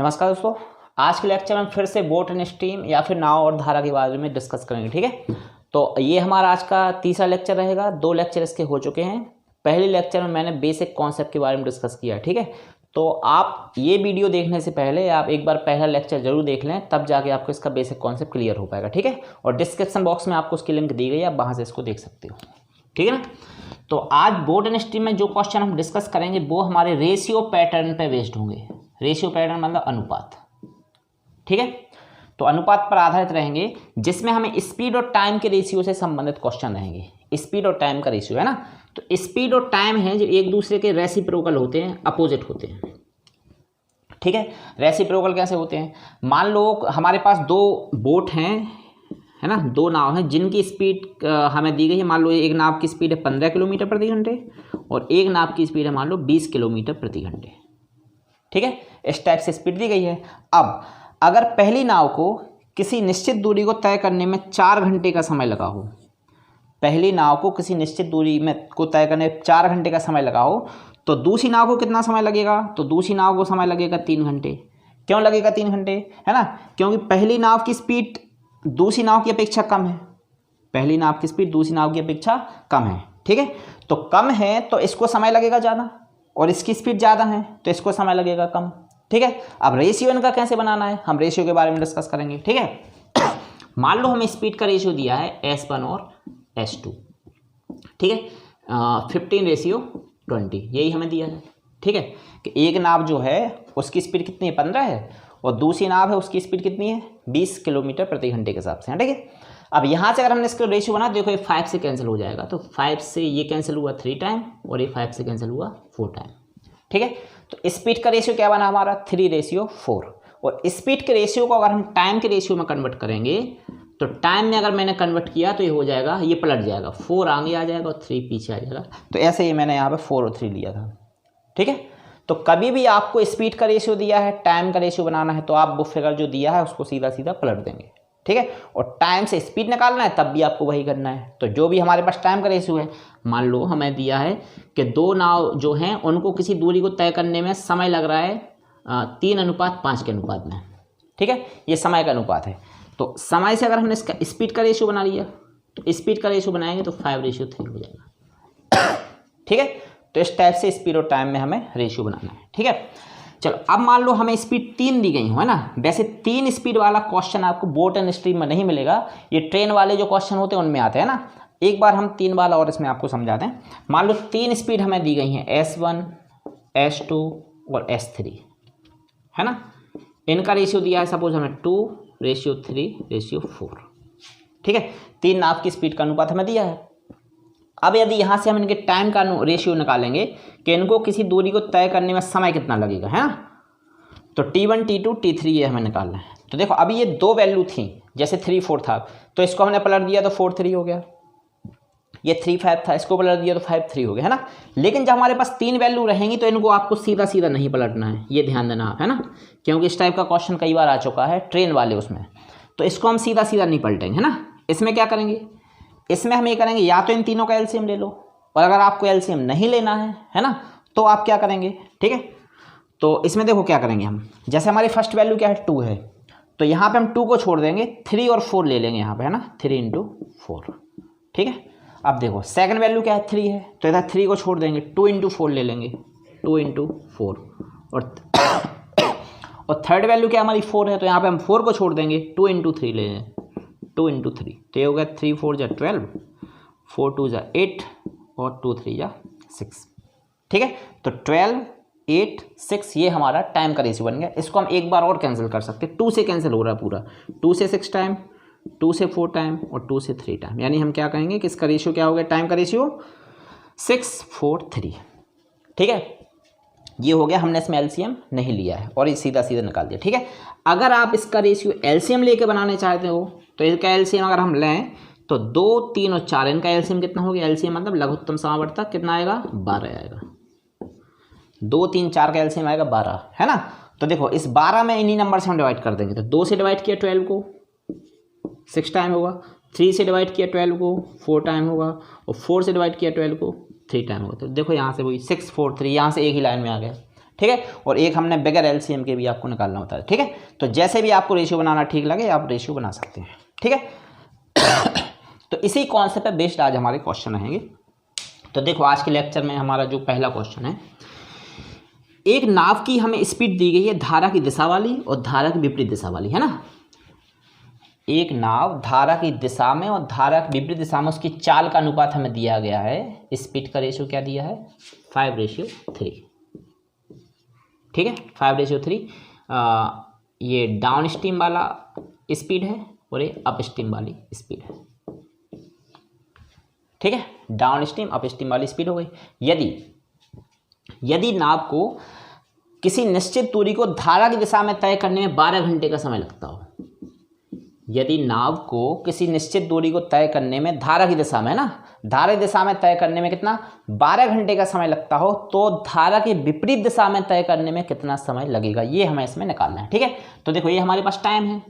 नमस्कार दोस्तों, आज के लेक्चर में फिर से बोट एंड स्ट्रीम या फिर नाव और धारा के बारे में डिस्कस करेंगे। ठीक है, तो ये हमारा आज का तीसरा लेक्चर रहेगा। 2 लेक्चर इसके हो चुके हैं। पहले लेक्चर में मैंने बेसिक कॉन्सेप्ट के बारे में डिस्कस किया। ठीक है, तो आप ये वीडियो देखने से पहले आप एक बार पहला लेक्चर जरूर देख लें, तब जाके आपको इसका बेसिक कॉन्सेप्ट क्लियर हो पाएगा। ठीक है, और डिस्क्रिप्शन बॉक्स में आपको उसकी लिंक दी गई है, आप वहाँ से इसको देख सकते हो। ठीक है ना, तो आज बोट एंड स्ट्रीम में जो क्वेश्चन हम डिस्कस करेंगे वो हमारे रेशियो पैटर्न पे बेस्ड होंगे। रेशियो पैटर्न मतलब अनुपात। ठीक है, तो अनुपात पर आधारित रहेंगे, जिसमें हमें स्पीड और टाइम के रेशियो से संबंधित क्वेश्चन रहेंगे। स्पीड और टाइम का रेशियो है ना, तो स्पीड और टाइम है जो एक दूसरे के रेसिप्रोकल होते हैं, अपोजिट होते हैं। ठीक है, रेसिप्रोकल कैसे होते हैं? मान लो हमारे पास 2 बोट हैं, है ना, 2 नाव हैं जिनकी स्पीड हमें दी गई है। मान लो एक नाव की स्पीड है 15 किलोमीटर प्रति घंटे और एक नाव की स्पीड है मान लो 20 किलोमीटर प्रति घंटे। ठीक है, इस टाइप से स्पीड दी गई है। अब अगर पहली नाव को किसी निश्चित दूरी को तय करने में 4 घंटे का समय लगा हो, पहली नाव को किसी निश्चित दूरी में को तय करने में 4 घंटे का समय लगा हो, तो दूसरी नाव को कितना समय लगेगा? तो दूसरी नाव को समय लगेगा 3 घंटे। क्यों लगेगा 3 घंटे? है ना, क्योंकि पहली नाव की स्पीड दूसरी नाव की अपेक्षा कम है। पहली नाव की स्पीड दूसरी नाव की अपेक्षा कम है। ठीक है, तो कम है तो इसको समय लगेगा ज़्यादा, और इसकी स्पीड ज़्यादा है तो इसको समय लगेगा कम। ठीक है, अब रेशियो इनका कैसे बनाना है, हम रेशियो के बारे में डिस्कस करेंगे। ठीक है, मान लो हमें स्पीड का रेशियो दिया है S1 और S2। ठीक है, 15:20 यही हमें दिया है। ठीक है, कि एक नाव जो है उसकी स्पीड कितनी है? 15 है, और दूसरी नाव है उसकी स्पीड कितनी है? 20 किलोमीटर प्रति घंटे के हिसाब से। ठीक है, अब यहाँ से अगर हमने इसका रेशियो बना, देखो ये 5 से कैंसिल हो जाएगा, तो 5 से ये कैंसिल हुआ 3 टाइम और ये 5 से कैंसिल हुआ 4 टाइम। ठीक है, तो स्पीड का रेशियो क्या बना हमारा? 3:4। और स्पीड के रेशियो को अगर हम टाइम के रेशियो में कन्वर्ट करेंगे, तो टाइम में अगर मैंने कन्वर्ट किया तो ये हो जाएगा, ये पलट जाएगा, 4 आगे आ जाएगा और 3 पीछे आ जाएगा। तो ऐसे ही मैंने यहाँ पे 4 और 3 लिया था। ठीक है, तो कभी भी आपको स्पीड का रेशियो दिया है, टाइम का रेशियो बनाना है, तो आप वो फिगर जो दिया है उसको सीधा सीधा पलट देंगे। ठीक है, और टाइम से स्पीड निकालना है तब भी आपको वही करना है। तो जो भी हमारे पास टाइम का रेशियो है, मान लो हमें दिया है कि 2 नाव जो हैं उनको किसी दूरी को तय करने में समय लग रहा है 3:5 के अनुपात में। ठीक है, ये समय का अनुपात है। तो समय से अगर हमने इसका स्पीड का रेशियो बना लिया, तो स्पीड का रेशियो बनाएंगे तो 5:3 हो जाएगा। ठीक है, तो इस टाइप से स्पीड और टाइम में हमें रेशियो बनाना है। ठीक है, चलो अब मान लो हमें स्पीड 3 दी गई हो, है ना। वैसे 3 स्पीड वाला क्वेश्चन आपको बोट एंड स्ट्रीम में नहीं मिलेगा, ये ट्रेन वाले जो क्वेश्चन होते हैं उनमें आते हैं ना। एक बार हम 3 वाला और इसमें आपको समझाते हैं। मान लो 3 स्पीड हमें दी गई हैं, S1, S2 और S3, है ना। इनका रेशियो दिया है सपोज हमें 2:3:4। ठीक है, 3 नाव की स्पीड का अनुपात हमें दिया है। अब यदि यहाँ से हम इनके टाइम का रेशियो निकालेंगे कि इनको किसी दूरी को तय करने में समय कितना लगेगा, है ना, तो T1, T2, T3 ये हमें निकालना है। तो देखो अभी ये 2 वैल्यू थी, जैसे 3, 4 था तो इसको हमने पलट दिया तो 4, 3 हो गया। ये 3, 5 था, इसको पलट दिया तो 5, 3 हो गया, है ना। लेकिन जब हमारे पास 3 वैल्यू रहेंगी तो इनको आपको सीधा सीधा नहीं पलटना है, ये ध्यान देना आप, है ना, क्योंकि इस टाइप का क्वेश्चन कई बार आ चुका है ट्रेन वाले उसमें। तो इसको हम सीधा सीधा नहीं पलटेंगे, है ना। इसमें क्या करेंगे, इसमें हम ये करेंगे, या तो इन तीनों का एलसीएम ले लो, और अगर आपको एलसीएम नहीं लेना है ना, तो आप क्या करेंगे। ठीक है, तो इसमें देखो क्या करेंगे हम, जैसे हमारी फर्स्ट वैल्यू क्या है 2 है, तो यहाँ पे हम 2 को छोड़ देंगे, 3 और 4 ले लेंगे यहाँ पे, है ना, 3 × 4। ठीक है, अब देखो सेकंड वैल्यू क्या है 3 है, तो इधर 3 को छोड़ देंगे, 2 × 4 ले लेंगे, 2 × 4। और थर्ड वैल्यू क्या हमारी 4 है, तो यहाँ पे हम 4 को छोड़ देंगे, 2 × 3 ले लें, 2 × 3, तो ये हो गया 3, 4 = 12, 4, 2 = 8 और 2, 3 = 6। ठीक है, तो 12, 8, 6 ये हमारा टाइम का रेशियो बन गया। इसको हम एक बार और कैंसिल कर सकते हैं, 2 से कैंसिल हो रहा है पूरा, 2 से 6 टाइम, 2 से 4 टाइम और 2 से 3 टाइम, यानी हम क्या कहेंगे कि इसका रेशियो क्या हो गया, टाइम का रेशियो 6, 4, 3। ठीक है, ये हो गया, हमने इसमें एलसीएम नहीं लिया है और ये सीधा सीधा निकाल दिया। ठीक है, अगर आप इसका रेशियो एलसीएम लेके बनाने चाहते हो तो इसका एलसीएम अगर हम लें तो 2, 3 और 4, इनका एलसीएम कितना हो गया, एलसीएम मतलब लघुत्तम समावर्तक कितना आएगा, 12 आएगा। 2, 3, 4 का एलसीएम आएगा 12, है ना। तो देखो इस 12 में इन्हीं नंबर से हम डिवाइड कर देंगे, तो 2 से डिवाइड किया 12 को 6 टाइम होगा, 3 से डिवाइड किया 12 को 4 टाइम होगा, और 4 से डिवाइड किया 12 को 3 टाइम होगा। तो देखो यहाँ से वही 6, 4, 3 यहाँ से एक ही लाइन में आ गया। ठीक है, और एक हमने बगैर एलसीएम के भी आपको निकालना होता है। ठीक है, तो जैसे भी आपको रेशियो बनाना ठीक लगे आप रेशियो बना सकते हैं। ठीक है, तो इसी कॉन्सेप्ट पे बेस्ड आज हमारे क्वेश्चन रहेंगे। तो देखो आज के लेक्चर में हमारा जो पहला क्वेश्चन है, एक नाव की हमें स्पीड दी गई है धारा की दिशा वाली और धारा की विपरीत दिशा वाली, है ना। एक नाव धारा की दिशा में और धारा की विपरीत दिशा में उसकी चाल का अनुपात हमें दिया गया है। स्पीड का रेशियो क्या दिया है? 5:3। ठीक है, 5:3। ये डाउन स्ट्रीम वाला स्पीड है और ये अप स्ट्रीम वाली स्पीड है। ठीक है, डाउन स्ट्रीम अप स्ट्रीम वाली स्पीड हो गई। यदि नाव को किसी निश्चित दूरी को धारा की दिशा में तय करने में 12 घंटे का समय लगता हो, यदि नाव को किसी निश्चित दूरी को तय करने में धारा की दिशा में, ना धारा की दिशा में तय करने में कितना 12 घंटे का समय लगता हो, तो धारा की विपरीत दिशा में तय करने में कितना समय लगेगा, ये हमें इसमें निकालना है। ठीक है, तो देखो ये हमारे पास टाइम है।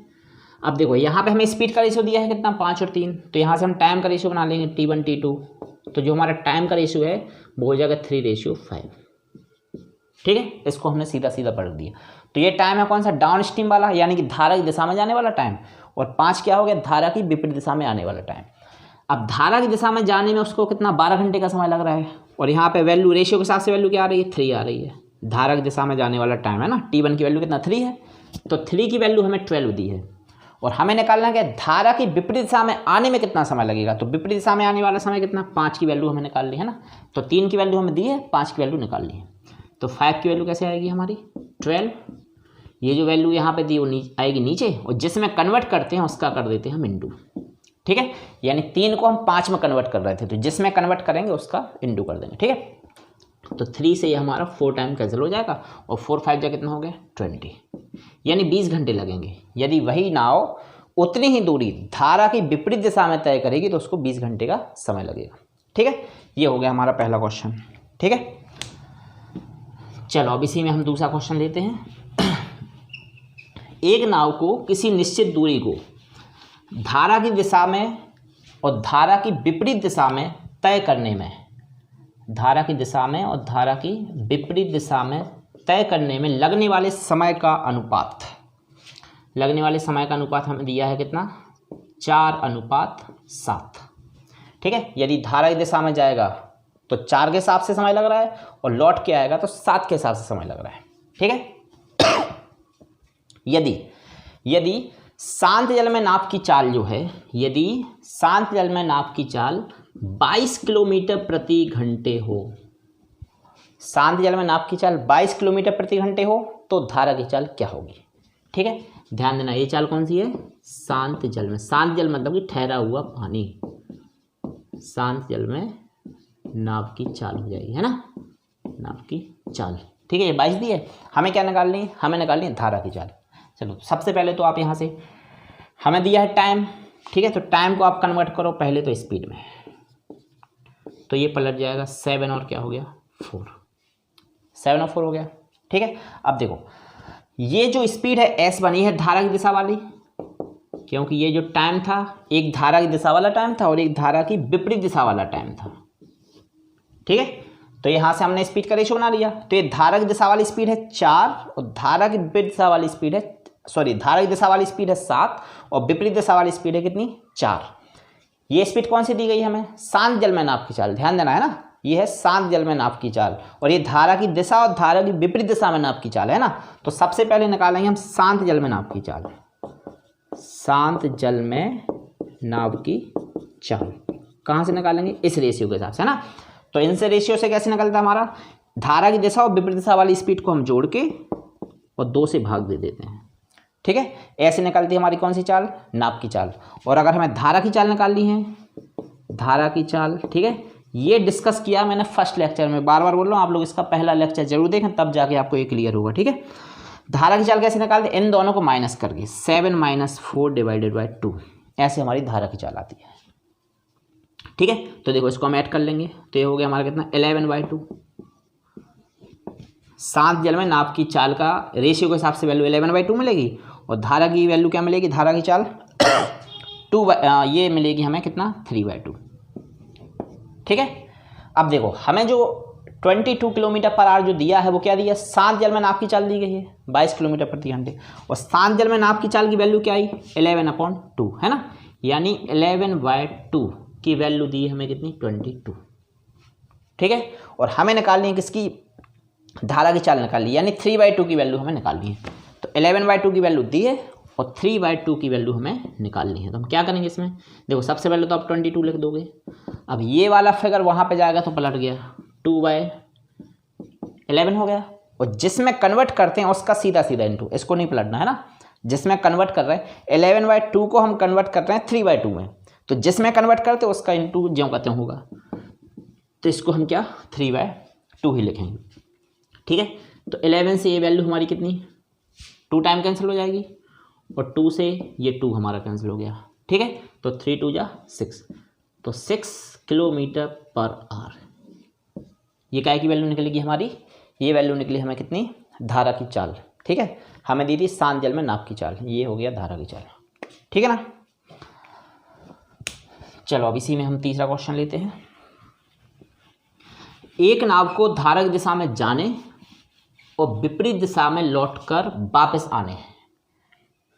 अब देखो यहाँ पे हमें स्पीड का रेशियो दिया है कितना, 5 और 3, तो यहाँ से हम टाइम का रेशियो बना लेंगे T1 T2। तो जो हमारा टाइम का रेशियो है वो हो जाएगा 3:5। ठीक है, इसको हमने सीधा सीधा पढ़ दिया। तो ये टाइम है कौन सा? डाउन स्ट्रीम वाला, यानी कि धारा की दिशा में जाने वाला टाइम, और 5 क्या हो गया? धारा की विपरीत दिशा में आने वाला टाइम। अब धारा की दिशा में जाने में उसको कितना 12 घंटे का समय लग रहा है, और यहाँ पे वैल्यू रेशियो के हिसाब से वैल्यू क्या आ रही है? 3 आ रही है। धारा की दिशा में जाने वाला टाइम है ना, T1 की वैल्यू कितना 3 है, तो 3 की वैल्यू हमें 12 दी है, और हमें निकालना है कि धारा की विपरीत दिशा में आने में कितना समय लगेगा। तो विपरीत दिशा में आने वाला समय कितना? 5 की वैल्यू हमें निकाल ली है ना, तो 3 की वैल्यू हमें दी है, 5 की वैल्यू निकाल ली है। तो 5 की वैल्यू कैसे आएगी हमारी? 12। ये जो वैल्यू यहाँ पे दी वो आएगी नीचे, और जिसमें कन्वर्ट करते हैं उसका कर देते हैं हम इंटू। ठीक है, यानी 3 को हम 5 में कन्वर्ट कर रहे थे, तो जिसमें कन्वर्ट करेंगे उसका इंटू कर देंगे। ठीक है, तो 3 से ये हमारा 4 टाइम कैंसिल हो जाएगा, और 4 5 जा कितना हो गया? 20, यानी 20 घंटे लगेंगे। यदि वही नाव उतनी ही दूरी धारा की विपरीत दिशा में तय करेगी तो उसको 20 घंटे का समय लगेगा। ठीक है, ये हो गया हमारा पहला क्वेश्चन। ठीक है, चलो अब इसी में हम दूसरा क्वेश्चन लेते हैं। एक नाव को किसी निश्चित दूरी को धारा की दिशा में और धारा की विपरीत दिशा में तय करने में, धारा की दिशा में और धारा की विपरीत दिशा में तय करने में लगने वाले समय का अनुपात, लगने वाले समय का अनुपात हमें दिया है कितना? 4:7। ठीक है, यदि धारा की दिशा में जाएगा तो 4 के हिसाब से समय लग रहा है, और लौट के आएगा तो 7 के हिसाब से समय लग रहा है। ठीक है, यदि शांत जल में नाव की चाल जो है, यदि शांत जल में नाव की चाल 22 किलोमीटर प्रति घंटे हो, शांत जल में नाव की चाल 22 किलोमीटर प्रति घंटे हो, तो धारा की चाल क्या होगी? ठीक है, ध्यान देना, ये चाल कौन सी है? शांत जल में। शांत जल मतलब कि ठहरा हुआ पानी, शांत जल में नाव की चाल हो जाएगी, है ना, नाव की चाल। ठीक है, ये 22 दी है, हमें क्या निकालनी है? हमें निकालनी है धारा की चाल। चलो सबसे पहले तो आप यहाँ से, हमें दिया है टाइम। ठीक है, तो टाइम को आप कन्वर्ट करो पहले तो स्पीड में, तो ये पलट जाएगा 7 और क्या हो गया? 4। 7 और 4 हो गया। ठीक है, अब देखो ये जो स्पीड है S बनी है धारा की दिशा वाली, क्योंकि ये जो टाइम था एक धारा की दिशा वाला टाइम था और एक धारा की विपरीत दिशा वाला टाइम था। ठीक है, तो यहाँ से हमने स्पीड का रेशियो बना लिया, तो ये धारा की दिशा वाली स्पीड है 4 और धारा की विपरीत दिशा वाली स्पीड है, धारा की दिशा वाली स्पीड है 7 और विपरीत दिशा वाली स्पीड है कितनी? 4। ये स्पीड कौन सी दी गई हमें? शांत जल में नाव की चाल, ध्यान देना है ना, ये है शांत जल में नाव की चाल, और ये धारा की दिशा और धारा की विपरीत दिशा में नाव की चाल है ना। तो सबसे पहले निकालेंगे हम शांत जल में नाव की चाल, शांत जल में नाव की चाल कहाँ से निकालेंगे? इस रेशियो के हिसाब से, है ना। तो इनसे रेशियो से कैसे निकलता है हमारा? धारा की दिशा और विपरीत दिशा वाली स्पीड को हम जोड़ के और 2 से भाग दे देते हैं। ठीक है, ऐसे निकलती है हमारी कौन सी चाल? नाव की चाल। और अगर हमें धारा की चाल निकालनी है, धारा की चाल, ठीक है, ये डिस्कस किया मैंने फर्स्ट लेक्चर में, बार बार बोल रहा हूँ, आप लोग इसका पहला लेक्चर जरूर देखें, तब जाके आपको ये क्लियर होगा। ठीक है, धारा की चाल कैसे निकालते हैं? इन दोनों को माइनस करके 7 - 4 / 2, ऐसे हमारी धारा की चाल आती है। ठीक है, तो देखो इसको हम ऐड कर लेंगे, तो ये हो गया हमारा कितना? 11/2। शांत जल में नाव की चाल का रेशियो के हिसाब से वैल्यू 11/2 मिलेगी, और धारा की वैल्यू क्या मिलेगी? धारा की चाल 2 ये मिलेगी हमें कितना? 3/2। ठीक है, अब देखो हमें जो 22 किलोमीटर पर आवर जो दिया है वो क्या दिया, शांत जल में नाव की चाल दी गई है 22 किलोमीटर प्रति घंटे, और शांत जल में नाव की चाल की वैल्यू क्या आई 11/2 है ना, यानी 11/2 की वैल्यू दी है हमें कितनी 22, ठीक है। और हमें निकालनी है किसकी, धारा की चाल निकालनी, यानी 3/2 की वैल्यू हमें निकालनी है। तो 11/2 की वैल्यू दी है और 3/2 की वैल्यू हमें निकालनी है। तो हम क्या करेंगे इसमें, देखो सबसे पहले तो आप 22 लिख दोगे, अब ये वाला फिगर वहाँ पे जाएगा तो पलट गया 2/11 हो गया, और जिसमें कन्वर्ट करते हैं उसका सीधा सीधा इंटू, इसको नहीं पलटना है ना, जिसमें कन्वर्ट कर रहे हैं 11/2 को हम कन्वर्ट कर रहे हैं 3/2 में, तो जिसमें कन्वर्ट करते हैं उसका इंटू ज्यों कहते होगा, तो इसको हम क्या 3/2 ही लिखेंगे, ठीक है। तो 11 से ये वैल्यू हमारी कितनी 2 टाइम कैंसिल हो जाएगी, और 2 से ये 2 हमारा कैंसिल हो गया, ठीक है। तो 3 2 जा 6, तो 6 किलोमीटर पर आवर, ये काय की वैल्यू निकलेगी हमारी, ये वैल्यू निकली हमें कितनी, धारा की चाल, ठीक है। हमें दी थी शांत जल में नाव की चाल, ये हो गया धारा की चाल, ठीक है ना। चलो अब इसी में हम तीसरा क्वेश्चन लेते हैं। एक नाव को धारा की दिशा में जाने और विपरीत दिशा में लौटकर वापस आने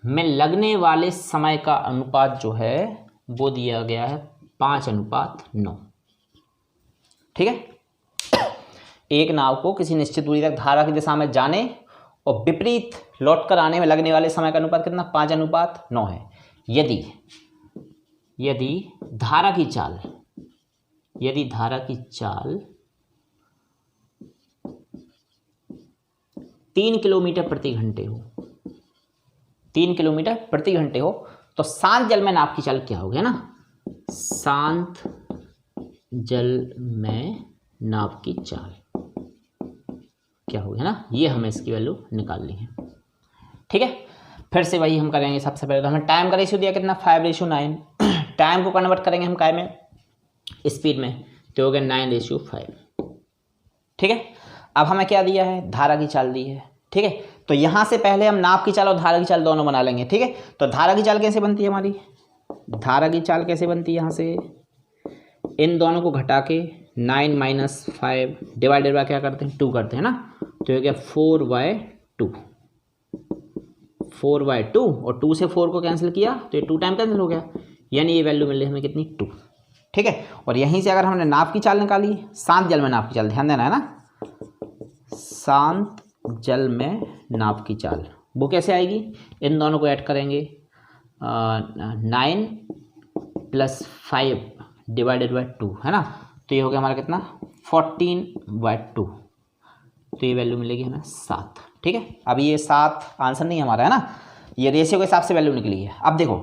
में लगने वाले समय का अनुपात जो है वो दिया गया है 5/9, ठीक है। एक नाव को किसी निश्चित दूरी तक धारा की दिशा में जाने और विपरीत लौटकर आने में लगने वाले समय का अनुपात कितना 5/9 है। यदि धारा की चाल 3 किलोमीटर प्रति घंटे हो, 3 किलोमीटर प्रति घंटे हो, तो शांत जल में नाव की चाल क्या होगी, है ना, शांत जल में नाव की चाल क्या होगी, है ना, ये हमें इसकी वैल्यू निकालनी है, ठीक है। फिर से वही हम करेंगे, सबसे पहले तो हमें टाइम का रेशियो दिया कितना 5:9, टाइम को कन्वर्ट करेंगे हम काय में, स्पीड में, तो हो गया 9:5, ठीक है। अब हमें क्या दिया है, धारा की चाल दी है, ठीक है। तो यहाँ से पहले हम नाव की चाल और धारा की चाल दोनों बना लेंगे, ठीक है। तो धारा की चाल कैसे बनती है हमारी, धारा की चाल कैसे बनती है, यहाँ से इन दोनों को घटा के 9 - 5 डिवाइडेड बाय क्या करते हैं 2 करते हैं ना, तो हो गया 4/2 और 2 से 4 को कैंसिल किया तो ये 2 टाइम कैंसिल हो गया, यानी ये वैल्यू मिली हमें कितनी 2, ठीक है। और यहीं से अगर हमने नाव की चाल निकाली, शांत जल में नाव की चाल, ध्यान देना है ना, शांत जल में नाव की चाल वो कैसे आएगी, इन दोनों को ऐड करेंगे 9 + 5 डिवाइडेड बाय 2, है ना, तो ये हो गया हमारा कितना 14/2, तो ये वैल्यू मिलेगी हमें 7, ठीक है। अब ये 7 आंसर नहीं हमारा, है ना, ये रेशियो के हिसाब से वैल्यू निकली है। अब देखो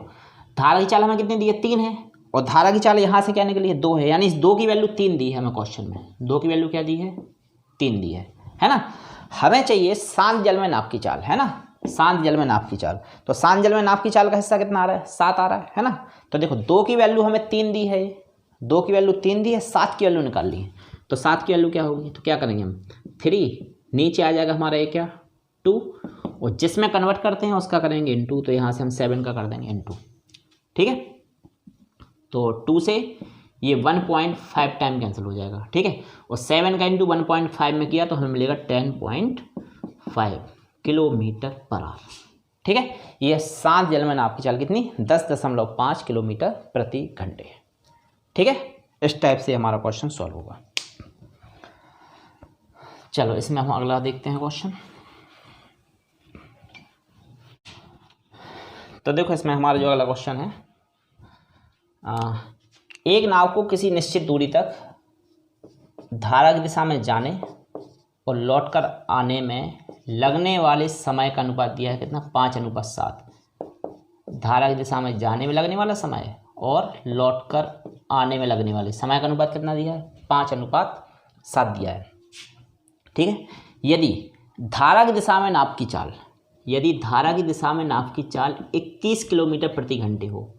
धारा की चाल हमें कितनी दी है 3 है, और धारा की चाल यहाँ से क्या निकली है 2 है, यानी इस 2 की वैल्यू 3 दी है हमें क्वेश्चन में, 2 की वैल्यू क्या दी है 3 दी है ना। हमें चाहिए शांत जल में नाव की चाल, है ना, शांत जल में नाव की चाल, तो शांत जल में नाव की चाल का हिस्सा कितना आ रहा है 7 आ रहा है ना। तो देखो 2 की वैल्यू हमें 3 दी है, 2 की वैल्यू 3 दी है, 7 की वैल्यू निकाल ली है, तो 7 की वैल्यू क्या होगी, तो क्या करेंगे हम 3 नीचे आ जाएगा हमारा ये क्या 2, और जिसमें कन्वर्ट करते हैं उसका करेंगे इनटू, तो यहाँ से हम 7 का कर देंगे इनटू, ठीक है। तो 2 से ये 1.5 टाइम कैंसिल हो जाएगा, ठीक है, और 7 का इंटू 1.5 में किया तो हमें मिलेगा 10.5 किलोमीटर पर आवर, ठीक है। ये शांत जल में नाव की चाल कितनी 10.5 किलोमीटर प्रति घंटे, ठीक है। इस टाइप से हमारा क्वेश्चन सॉल्व होगा। चलो इसमें हम अगला देखते हैं क्वेश्चन। तो देखो इसमें हमारा जो अगला क्वेश्चन है, एक नाव को किसी निश्चित दूरी तक धारा की दिशा में जाने और लौटकर आने में लगने वाले समय का अनुपात दिया है कितना 5/7, धारा की दिशा में जाने में लगने वाला समय और लौटकर आने में लगने वाले समय का अनुपात कितना दिया है 5/7 दिया है, ठीक है। यदि धारा की दिशा में नाव की चाल 21 किलोमीटर प्रति घंटे हो,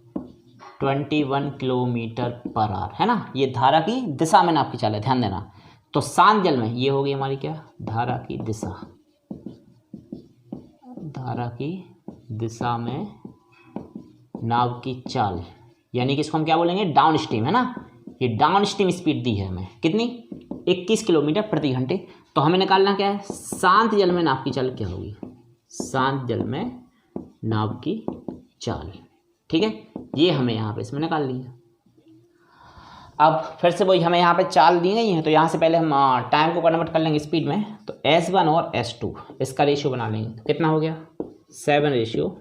21 किलोमीटर पर आवर, है ना, ये धारा की दिशा में नाव की चाल है, ध्यान देना। तो शांत जल में ये होगी हमारी क्या धारा की दिशा में नाव की चाल, यानी कि इसको हम क्या बोलेंगे डाउन स्ट्रीम, है ना, ये डाउन स्ट्रीम स्पीड दी है हमें कितनी 21 किलोमीटर प्रति घंटे। तो हमें निकालना क्या है, शांत जल में नाव की चाल क्या होगी, शांत जल में नाव की चाल। ठीक है, ये हमें यहाँ पे इसमें निकाल लिया। अब फिर से वही हमें यहाँ पे चाल दी गई है, तो यहाँ से पहले हम टाइम को कन्वर्ट कर लेंगे स्पीड में। तो S1 और S2 इसका रेशियो बना लेंगे, तो कितना हो गया 7:5।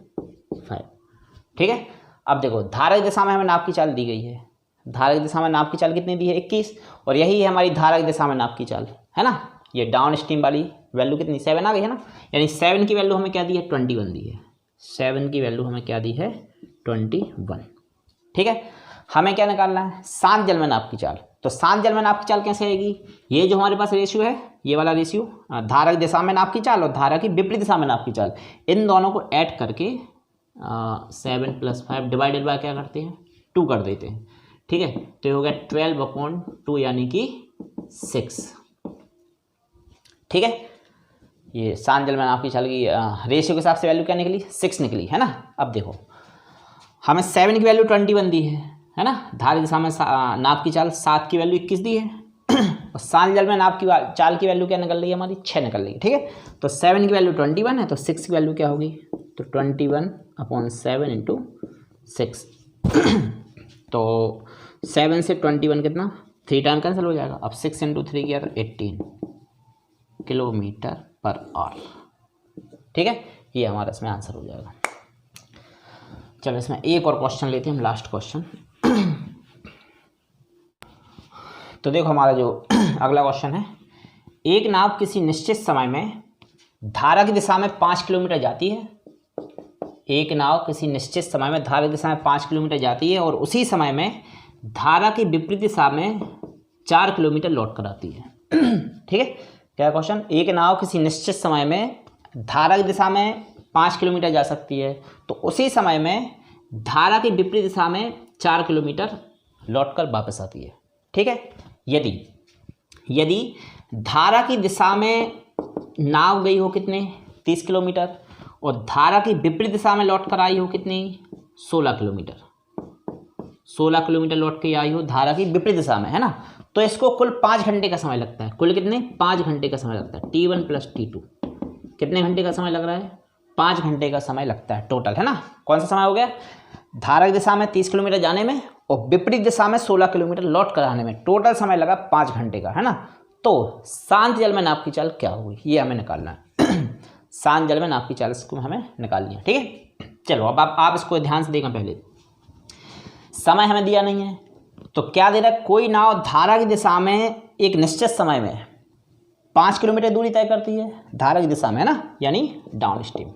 ठीक है, अब देखो धारा की दिशा में हमें नाव की चाल दी गई है, धारा की दिशा में नाव की चाल कितनी दी है 21, और यही है हमारी धारा की दिशा में नाव की चाल, है ना। ये डाउन स्ट्रीम वाली वैल्यू कितनी 7 आ गई है ना, यानी 7 की वैल्यू हमें क्या दी है 21 दी है, 7 की वैल्यू हमें क्या दी है 21। ठीक है, हमें क्या निकालना है, शांत जल में नाव की चाल। तो शांत जल में नाव की चाल कैसे आएगी, ये जो हमारे पास रेशियो है, ये वाला रेशियो, धारा की दिशा में नाव की चाल और धारा की विपरीत दिशा में नाव की चाल, इन दोनों को ऐड करके 7 + 5 डिवाइडेड बाय क्या करते हैं 2 कर देते हैं। ठीक है, तो ये हो गया 12/2 यानी कि 6। ठीक है, ये शांत जल में नाव की चाल की रेशियो के हिसाब से वैल्यू क्या निकली 6 निकली, है ना। अब देखो हमें 7 की वैल्यू 21 दी है ना, धारा की दिशा में नाव की चाल 7 की वैल्यू 21 दी है और शांत जल में नाव की चाल की वैल्यू क्या निकल रही है हमारी 6 निकल रही है। ठीक है, तो 7 की वैल्यू 21 है, तो 6 की वैल्यू क्या होगी, तो 21/7 × 6। तो 7 से 21 कितना 3 टाइम कैंसिल हो जाएगा। अब 6 × 3 किया तो 18 km/h। ठीक है, ये हमारा इसमें आंसर हो जाएगा। चलो इसमें एक और क्वेश्चन लेते हैं हम, लास्ट क्वेश्चन। तो देखो हमारा जो अगला क्वेश्चन है, एक नाव किसी निश्चित समय में धारा की दिशा में 5 किलोमीटर जाती है, एक नाव किसी निश्चित समय में धारा की दिशा में 5 किलोमीटर जाती है और उसी समय में धारा की विपरीत दिशा में 4 किलोमीटर लौट कर आती है। ठीक है, क्या क्वेश्चन, एक नाव किसी निश्चित समय में धारा की दिशा में 5 किलोमीटर जा सकती है, तो उसी समय में धारा की विपरीत दिशा में 4 किलोमीटर लौटकर वापस आती है। ठीक है, यदि धारा की दिशा में नाव गई हो कितने 30 किलोमीटर और धारा की विपरीत दिशा में लौटकर आई हो कितनी 16 किलोमीटर, 16 किलोमीटर लौट के आई हो धारा की विपरीत दिशा में, है ना, तो इसको कुल 5 घंटे का समय लगता है। कुल कितने 5 घंटे का समय लगता है, T1 + T2 कितने घंटे का समय लग रहा है 5 घंटे का समय लगता है टोटल, है ना। कौन सा समय हो गया, धारा की दिशा में 30 किलोमीटर जाने में और विपरीत दिशा में 16 किलोमीटर लौट कर आने में टोटल समय लगा 5 घंटे का, है ना। तो शांत जल में नाव की चाल क्या होगी ये हमें निकालना है। शांत जल में नाव की चाल इसको हमें निकालनी है। ठीक है, चलो अब आप इसको ध्यान से देखना, पहले समय हमें दिया नहीं है, तो क्या दे रहा है, कोई नाव धारा की दिशा में एक निश्चित समय में 5 किलोमीटर दूरी तय करती है धारा की दिशा में, है ना, यानी डाउन स्ट्रीम।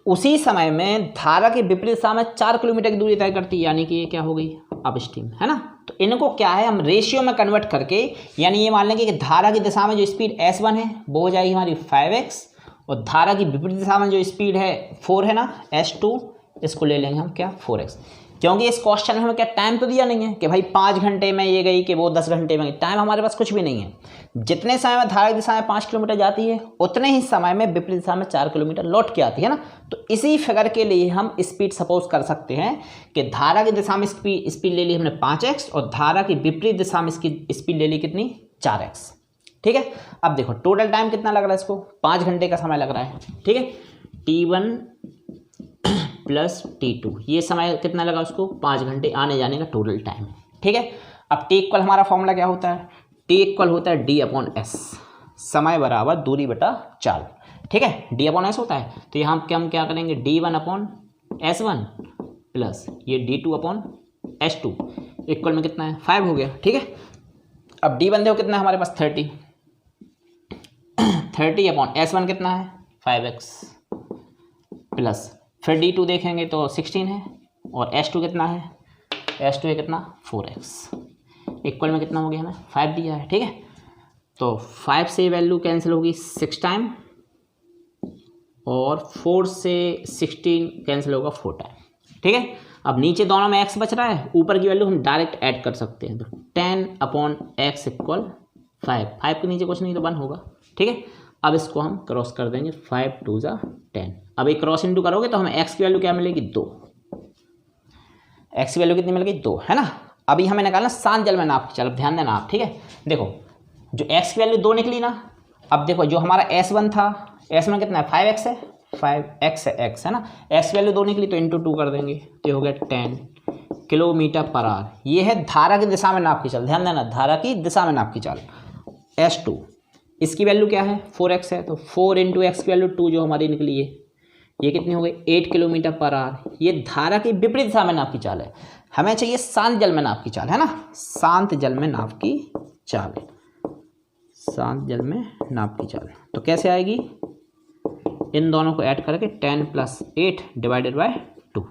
उसी समय में धारा के विपरीत दिशा में 4 किलोमीटर की दूरी तय करती है, यानी कि ये क्या हो गई अप स्ट्रीम, है ना। तो इनको क्या है हम रेशियो में कन्वर्ट करके, यानी ये मान लेंगे कि धारा की दिशा में जो स्पीड S1 है वो हो जाएगी हमारी 5x और धारा की विपरीत दिशा में जो स्पीड है 4 है ना S2, इसको ले लेंगे हम क्या 4x, क्योंकि इस क्वेश्चन में हमें क्या टाइम तो दिया नहीं है कि भाई 5 घंटे में ये गई कि वो 10 घंटे में गई, टाइम हमारे पास कुछ भी नहीं है। जितने समय में धारा की दिशा में 5 किलोमीटर जाती है उतने ही समय में विपरीत दिशा में 4 किलोमीटर लौट के आती है ना। तो इसी फिगर के लिए हम स्पीड सपोज कर सकते हैं कि धारा की दिशा में स्पीड ले ली हमने 5x और धारा की विपरीत दिशा में इसकी स्पीड ले ली कितनी 4x। ठीक है, अब देखो टोटल टाइम कितना लग रहा है, इसको 5 घंटे का समय लग रहा है। ठीक है, T1 + T2 ये समय कितना लगा उसको 5 घंटे आने जाने का टोटल टाइम। ठीक है, अब T इक्वल हमारा फॉर्मूला क्या होता है, T इक्वल होता है D/S, समय बराबर दूरी बटा चाल। ठीक है, D/S होता है, तो यहाँ हम क्या करेंगे D1/S1 प्लस ये D2/S2 इक्वल में कितना है 5 हो गया। ठीक है, अब D1 देखो कितना है हमारे पास 30/S1 कितना है 5x प्लस फिर D2 देखेंगे तो 16 है और S2 कितना है, S2 है कितना 4x इक्वल में कितना हो गया हमें 5 दिया है। ठीक है, तो 5 से वैल्यू कैंसिल होगी 6 टाइम और 4 से 16 कैंसिल होगा 4 टाइम। ठीक है, अब नीचे दोनों में x बच रहा है, ऊपर की वैल्यू हम डायरेक्ट ऐड कर सकते हैं, तो 10/x = 5 के नीचे कुछ नहीं तो 1 होगा। ठीक है, अब इसको हम क्रॉस कर देंगे 5 × 2 = 10। अब एक क्रॉस इंटू करोगे तो हमें x की वैल्यू क्या मिलेगी 2, x की वैल्यू कितनी मिल गई 2, है ना। अभी हमें निकालना शांत जल में नाप की चाल। अब ध्यान देना आप, ठीक है। देखो जो x की वैल्यू 2 निकली ना, अब देखो जो हमारा S1 था, S1 कितना है 5x है, 5x है, x है ना, x की वैल्यू 2 निकली तो इंटू 2 कर देंगे, ये हो गया 10 किलोमीटर पर आवर। ये है धारा की दिशा में नाप की चाल, ध्यान देना धारा की दिशा में नाप की चाल। S2 इसकी वैल्यू क्या है 4x है, तो 4 इंटू एक्स की वैल्यू 2 जो हमारी निकली है, ये कितनी हो गई 8 किलोमीटर पर आवर। ये धारा की विपरीत दिशा में नाप की चाल है। हमें चाहिए शांत जल में नाप की चाल, है ना, शांत जल में नाप की चाल, शांत जल में नाप की चाल। तो कैसे आएगी, इन दोनों को ऐड करके 10 + 8 डिवाइडेड बाय 2,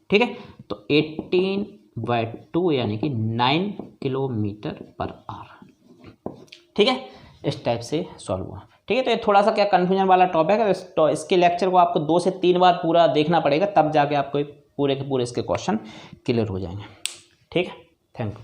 ठीक है। तो 18/2 यानी कि 9 किलोमीटर पर आवर, ठीक है। इस टाइप से सॉल्व हुआ, ठीक है। तो ये थोड़ा सा क्या कन्फ्यूजन वाला टॉपिक है, तो इसके लेक्चर को आपको 2 से 3 बार पूरा देखना पड़ेगा, तब जाके आपको पूरे के पूरे इसके क्वेश्चन क्लियर हो जाएंगे, ठीक है। Thank you.